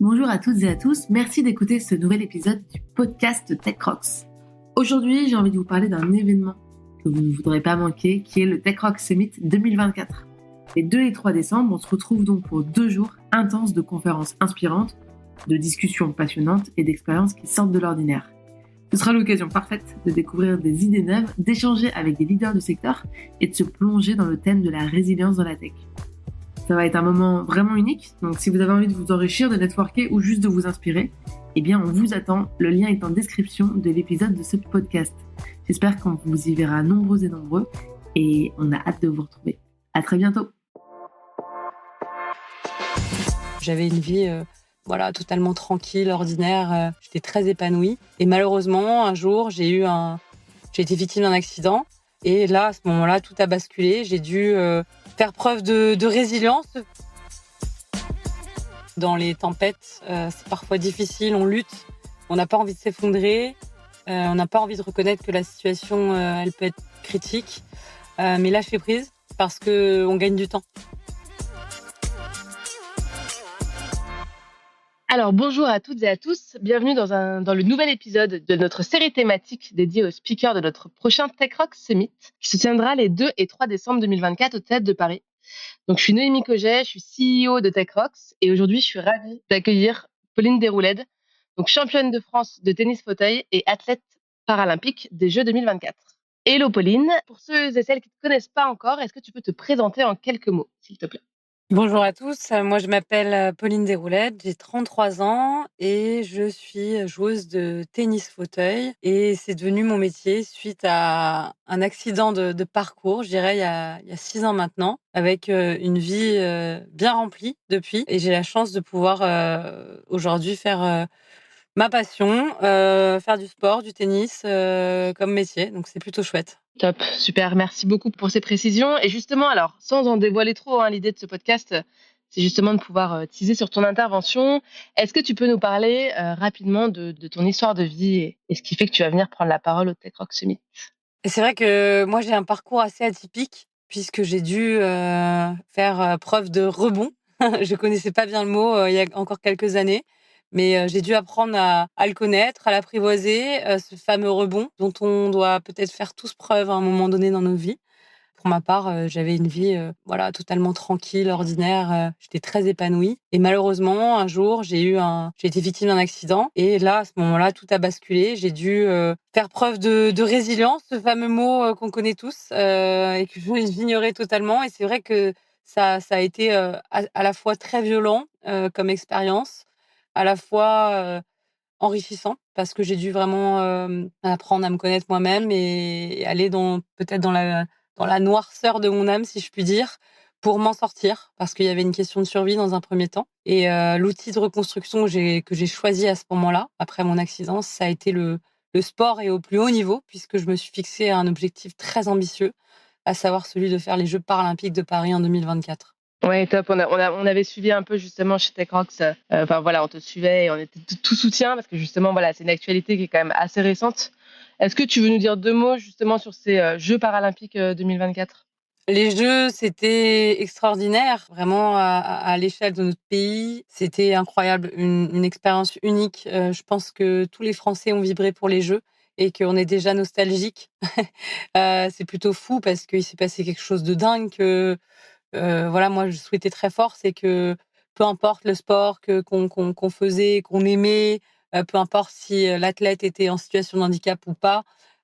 Bonjour à toutes et à tous, merci d'écouter ce nouvel épisode du podcast Tech Rocks. Aujourd'hui, j'ai envie de vous parler d'un événement que vous ne voudrez pas manquer, qui est le Tech Rocks Summit 2024. Les 2 et 3 décembre, on se retrouve donc pour 2 jours intenses de conférences inspirantes, de discussions passionnantes et d'expériences qui sortent de l'ordinaire. Ce sera l'occasion parfaite de découvrir des idées neuves, d'échanger avec des leaders du secteur et de se plonger dans le thème de la résilience dans la tech. Ça va être un moment vraiment unique, donc si vous avez envie de vous enrichir, de networker ou juste de vous inspirer, eh bien on vous attend, le lien est en description de l'épisode de ce podcast. J'espère qu'on vous y verra nombreux et nombreux et on a hâte de vous retrouver. À très bientôt. J'avais une vie totalement tranquille, ordinaire, j'étais très épanouie et malheureusement un jour j'ai été victime d'un accident et là à ce moment-là tout a basculé, j'ai dû faire preuve de résilience. Dans les tempêtes, c'est parfois difficile, on lutte, on n'a pas envie de s'effondrer, on n'a pas envie de reconnaître que la situation, elle peut être critique, mais lâcher prise parce qu'on gagne du temps. Alors bonjour à toutes et à tous, bienvenue dans le nouvel épisode de notre série thématique dédiée aux speakers de notre prochain Tech Rocks Summit qui se tiendra les 2 et 3 décembre 2024 au Théâtre de Paris. Donc je suis Noémie Cogget, je suis CEO de Tech Rocks et aujourd'hui je suis ravie d'accueillir Pauline Desroulèdes, donc championne de France de tennis fauteuil et athlète paralympique des Jeux 2024. Hello Pauline, pour ceux et celles qui ne te connaissent pas encore, est-ce que tu peux te présenter en quelques mots, s'il te plaît ? Bonjour à tous, moi je m'appelle Pauline Desroulèdes, j'ai 33 ans et je suis joueuse de tennis fauteuil et c'est devenu mon métier suite à un accident de parcours, je dirais il y a 6 ans maintenant, avec une vie bien remplie depuis et j'ai la chance de pouvoir aujourd'hui faire ma passion, faire du sport, du tennis comme métier, donc c'est plutôt chouette. Top, super, merci beaucoup pour ces précisions. Et justement, alors, sans en dévoiler trop, l'idée de ce podcast, c'est justement de pouvoir teaser sur ton intervention. Est-ce que tu peux nous parler rapidement de ton histoire de vie et ce qui fait que tu vas venir prendre la parole au Tech Rocks Summit ? Et c'est vrai que moi, j'ai un parcours assez atypique puisque j'ai dû faire preuve de rebond. Je connaissais pas bien le mot il y a encore quelques années, mais j'ai dû apprendre à le connaître, à l'apprivoiser, ce fameux rebond dont on doit peut-être faire tous preuve à un moment donné dans nos vies. Pour ma part, j'avais une vie, totalement tranquille, ordinaire, j'étais très épanouie et malheureusement, un jour, j'ai été victime d'un accident et là, à ce moment-là, tout a basculé. J'ai dû faire preuve de résilience, ce fameux mot qu'on connaît tous et que j'ignorais totalement et c'est vrai que ça a été à la fois très violent comme expérience, à la fois enrichissant parce que j'ai dû vraiment apprendre à me connaître moi-même et aller peut-être dans la noirceur de mon âme, si je puis dire, pour m'en sortir, parce qu'il y avait une question de survie dans un premier temps. Et l'outil de reconstruction que j'ai choisi à ce moment-là, après mon accident, ça a été le sport et au plus haut niveau, puisque je me suis fixé un objectif très ambitieux, à savoir celui de faire les Jeux paralympiques de Paris en 2024. Ouais, top. On avait suivi un peu justement chez Tech Rocks. On te suivait et on était tout soutien parce que justement, c'est une actualité qui est quand même assez récente. Est-ce que tu veux nous dire 2 mots justement sur ces Jeux paralympiques 2024 ? Les Jeux, c'était extraordinaire, vraiment à l'échelle de notre pays. C'était incroyable, une expérience unique. Je pense que tous les Français ont vibré pour les Jeux et qu'on est déjà nostalgique. C'est plutôt fou parce qu'il s'est passé quelque chose de dingue que moi je souhaitais très fort, c'est que peu importe le sport qu'on faisait, qu'on aimait, peu importe si l'athlète était en situation de handicap ou pas,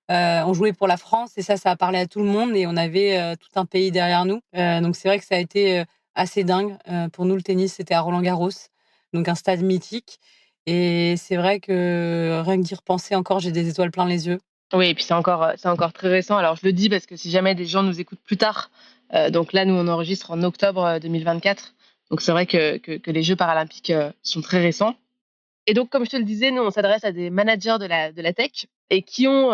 on jouait pour la France et ça a parlé à tout le monde et on avait tout un pays derrière nous. Donc c'est vrai que ça a été assez dingue. Pour nous, le tennis, c'était à Roland-Garros, donc un stade mythique. Et c'est vrai que rien que d'y repenser encore, j'ai des étoiles plein les yeux. Oui, et puis c'est encore très récent. Alors je le dis parce que si jamais des gens nous écoutent plus tard, donc là nous on enregistre en octobre 2024, donc c'est vrai que les Jeux paralympiques sont très récents. Et donc comme je te le disais, nous on s'adresse à des managers de la tech et qui ont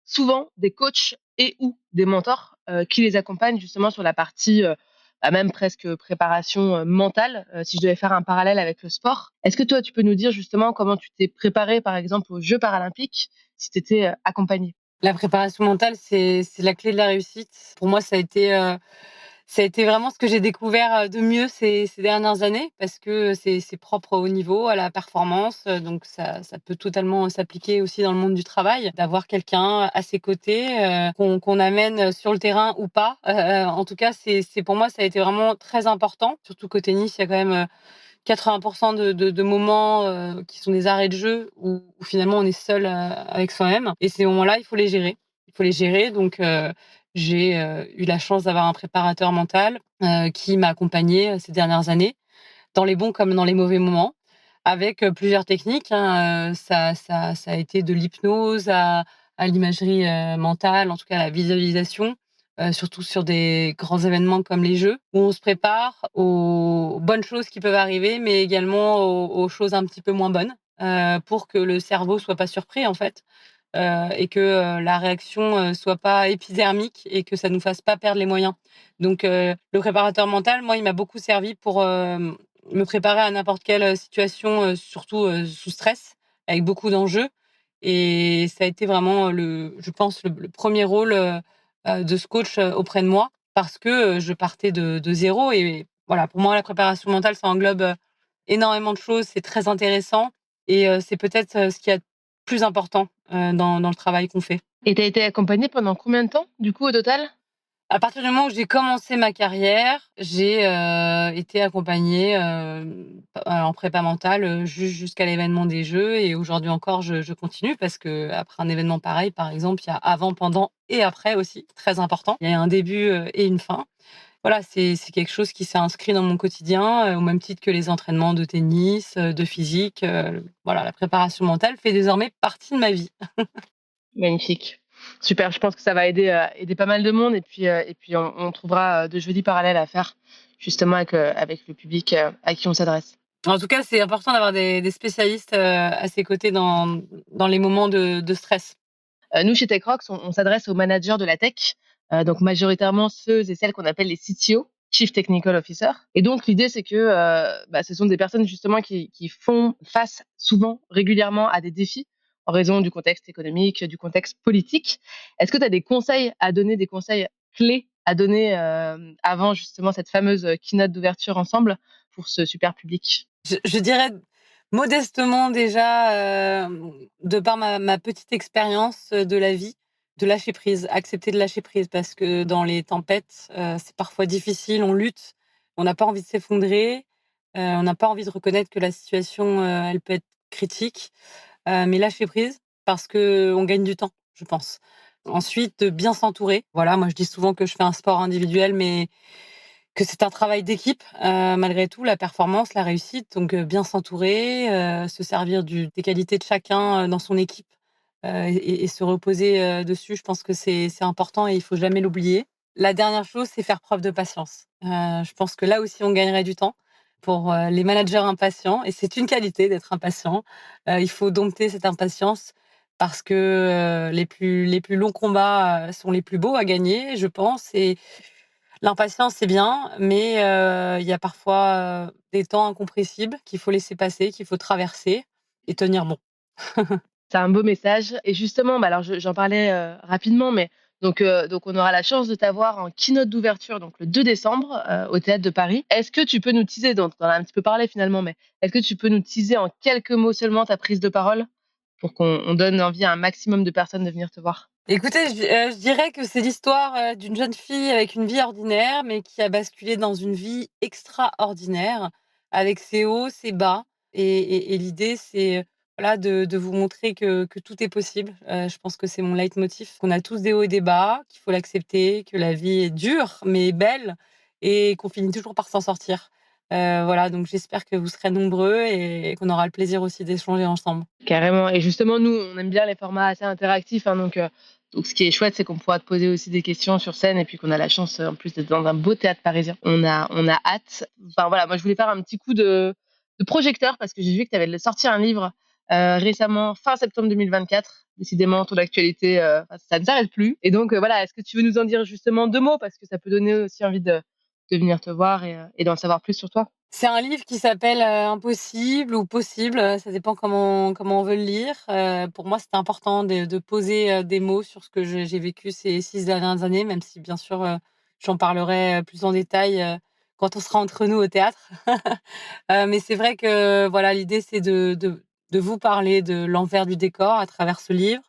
souvent des coachs et ou des mentors qui les accompagnent justement sur la partie même presque préparation mentale, si je devais faire un parallèle avec le sport. Est-ce que toi, tu peux nous dire justement comment tu t'es préparé, par exemple, aux Jeux paralympiques, si tu étais accompagné ? La préparation mentale, c'est la clé de la réussite. Pour moi, ça a été Ça a été vraiment ce que j'ai découvert, de mieux ces dernières années parce que c'est propre au haut niveau, à la performance, donc ça peut totalement s'appliquer aussi dans le monde du travail, d'avoir quelqu'un à ses côtés, qu'on amène sur le terrain ou pas. En tout cas, c'est pour moi, ça a été vraiment très important, surtout qu'au tennis, il y a quand même, 80 de moments, qui sont des arrêts de jeu où finalement on est seul, avec soi-même et ces moments-là, il faut les gérer. Il faut les gérer donc j'ai, eu la chance d'avoir un préparateur mental, qui m'a accompagnée, ces dernières années, dans les bons comme dans les mauvais moments, avec, plusieurs techniques, hein, ça a été de l'hypnose à l'imagerie, mentale, en tout cas à la visualisation, surtout sur des grands événements comme les Jeux, où on se prépare aux bonnes choses qui peuvent arriver, mais également aux choses un petit peu moins bonnes, pour que le cerveau soit pas surpris, en fait, et que, la réaction, soit pas épidermique et que ça nous fasse pas perdre les moyens. Donc le préparateur mental, moi, il m'a beaucoup servi pour, me préparer à n'importe quelle, situation, surtout, sous stress, avec beaucoup d'enjeux et ça a été vraiment je pense le 1er rôle, de ce coach, auprès de moi parce que, je partais de 0 et voilà, pour moi, la préparation mentale, ça englobe, énormément de choses, c'est très intéressant et c'est peut-être, ce qu'il y a de plus important, dans le travail qu'on fait. Et tu as été accompagnée pendant combien de temps, du coup, au total? À partir du moment où j'ai commencé ma carrière, j'ai, été accompagnée, en prépa mentale, jusqu'à l'événement des Jeux et aujourd'hui encore je continue parce qu'après un événement pareil, par exemple, il y a avant, pendant et après aussi, très important. Il y a un début, et une fin. Voilà, c'est quelque chose qui s'est inscrit dans mon quotidien, au même titre que les entraînements de tennis, de physique, voilà, la préparation mentale fait désormais partie de ma vie. Magnifique. Super, je pense que ça va aider pas mal de monde et puis on trouvera, de jolis parallèles à faire justement avec le public, à qui on s'adresse. En tout cas, c'est important d'avoir des spécialistes, à ses côtés dans les moments de stress. Nous, chez TechRox, on s'adresse aux managers de la tech, donc majoritairement ceux et celles qu'on appelle les CTO, Chief Technical Officer. Et donc, l'idée, c'est que ce sont des personnes justement qui font face souvent, régulièrement, à des défis en raison du contexte économique, du contexte politique. Est-ce que tu as des conseils à donner, des conseils clés à donner avant justement cette fameuse keynote d'ouverture ensemble pour ce super public? Je dirais modestement déjà, de par ma petite expérience, de la vie, de lâcher prise, accepter de lâcher prise parce que dans les tempêtes, c'est parfois difficile, on lutte, on n'a pas envie de s'effondrer, on n'a pas envie de reconnaître que la situation, elle peut être critique, mais lâcher prise parce qu'on gagne du temps, je pense. Ensuite, de bien s'entourer. Voilà, moi je dis souvent que je fais un sport individuel, mais que c'est un travail d'équipe, malgré tout, la performance, la réussite, donc bien s'entourer, se servir des qualités de chacun, dans son équipe, et se reposer, dessus. Je pense que c'est important et il faut jamais l'oublier. La dernière chose, c'est faire preuve de patience. Je pense que là aussi, on gagnerait du temps pour, les managers impatients et c'est une qualité d'être impatient. Il faut dompter cette impatience parce que, les plus longs combats, sont les plus beaux à gagner, je pense et l'impatience, c'est bien, mais il y a parfois, des temps incompressibles qu'il faut laisser passer, qu'il faut traverser et tenir bon. C'est un beau message et justement, alors j'en parlais, rapidement, mais donc on aura la chance de t'avoir en keynote d'ouverture, donc le 2 décembre, au Théâtre de Paris. Est-ce que tu peux nous teaser, donc tu en as un petit peu parlé finalement, mais est-ce que tu peux nous teaser en quelques mots seulement ta prise de parole pour qu'on donne envie à un maximum de personnes de venir te voir? Écoutez, je dirais que c'est l'histoire, d'une jeune fille avec une vie ordinaire, mais qui a basculé dans une vie extraordinaire, avec ses hauts, ses bas et l'idée c'est, voilà de vous montrer que tout est possible. Je pense que c'est mon leitmotiv, qu'on a tous des hauts et des bas, qu'il faut l'accepter, que la vie est dure mais belle et qu'on finit toujours par s'en sortir. Voilà, donc j'espère que vous serez nombreux et qu'on aura le plaisir aussi d'échanger ensemble. Carrément et justement, nous, on aime bien les formats assez interactifs, hein, donc ce qui est chouette, c'est qu'on pourra te poser aussi des questions sur scène et puis qu'on a la chance, en plus d'être dans un beau théâtre parisien. On a hâte. Enfin voilà, moi je voulais faire un petit coup de projecteur parce que j'ai vu que tu avais sorti un livre, récemment, fin septembre 2024. Décidément, ton actualité, ça ne s'arrête plus et donc voilà, est-ce que tu veux nous en dire justement 2 mots? Parce que ça peut donner aussi envie de venir te voir et d'en savoir plus sur toi. C'est un livre qui s'appelle, Impossible ou Possible, ça dépend comment on veut le lire. Pour moi, c'était important de poser, des mots sur ce que j'ai vécu ces 6 dernières années, même si bien sûr, j'en parlerai plus en détail quand on sera entre nous au théâtre. Mais c'est vrai que voilà, l'idée, c'est de vous parler de l'envers du décor à travers ce livre,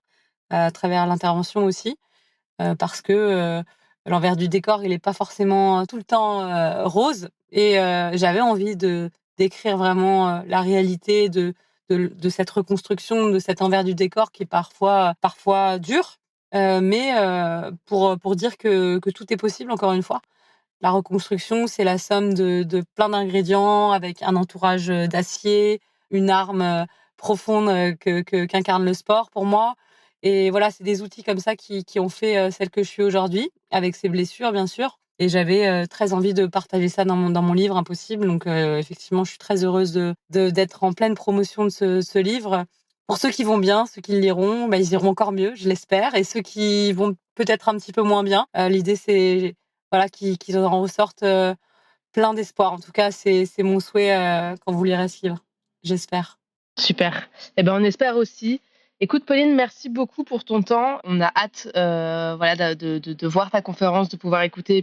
à travers l'intervention aussi, parce que l'envers du décor, il n'est pas forcément tout le temps rose. Et j'avais envie d'écrire vraiment la réalité de cette reconstruction, de cet envers du décor qui est parfois dur, mais pour dire que tout est possible, encore une fois. La reconstruction, c'est la somme de plein d'ingrédients avec un entourage d'acier, une arme profonde qu'incarne le sport pour moi. Et voilà, c'est des outils comme ça qui ont fait celle que je suis aujourd'hui, avec ses blessures, bien sûr. Et j'avais très envie de partager ça dans mon livre Impossible. Donc, effectivement, je suis très heureuse d'être en pleine promotion de ce livre. Pour ceux qui vont bien, ceux qui le liront, bah, ils iront encore mieux, je l'espère. Et ceux qui vont peut-être un petit peu moins bien, l'idée, c'est voilà, qu'ils en ressortent plein d'espoir. En tout cas, c'est mon souhait quand vous lirez ce livre. J'espère. Super. Eh ben, on espère aussi. Écoute, Pauline, merci beaucoup pour ton temps. On a hâte, voilà, de voir ta conférence, de pouvoir écouter et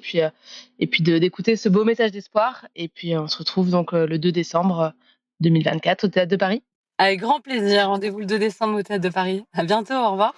puis d'écouter ce beau message d'espoir. Et puis, on se retrouve donc le 2 décembre 2024 au Théâtre de Paris. Avec grand plaisir. Rendez-vous le 2 décembre au Théâtre de Paris. À bientôt. Au revoir.